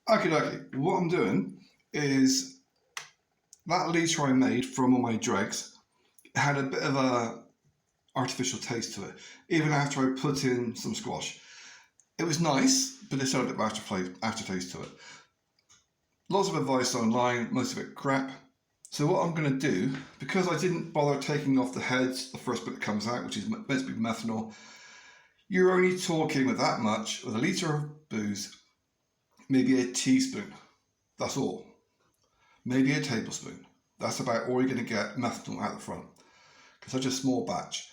Okay, what I'm doing is that litre I made from all my dregs had a bit of a artificial taste to it, even after I put in some squash. It was nice, but it still had a bit of aftertaste to it. Lots of advice online, most of it crap. So what I'm going to do, because I didn't bother taking off the heads, the first bit that comes out, which is meant to be methanol, you're only talking with that much, with a litre of booze, maybe a teaspoon. That's all. Maybe a tablespoon. That's about all you're going to get methanol out the front, because such a small batch.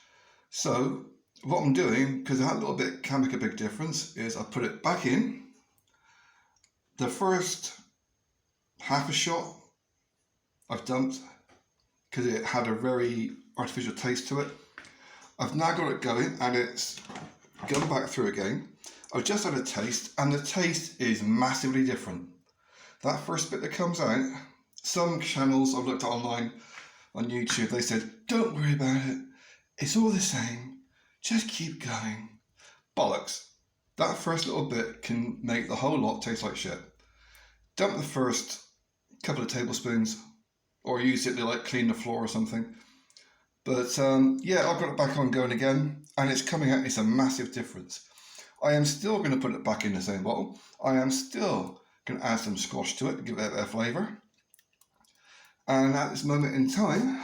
So what I'm doing, because that little bit can make a big difference, is I put it back in. The first half a shot I've dumped because it had a very artificial taste to it. I've now got it going and it's gone back through again. I've just had a taste and the taste is massively different. That first bit that comes out, some channels I've looked at online on YouTube, they said, don't worry about it. It's all the same. Just keep going. Bollocks. That first little bit can make the whole lot taste like shit. Dump the first couple of tablespoons or use it to like clean the floor or something. But yeah, I've got it back on going again and it's coming out, it's a massive difference. I am still going to put it back in the same bottle. I am still going to add some squash to it to give it a bit of flavour. And at this moment in time,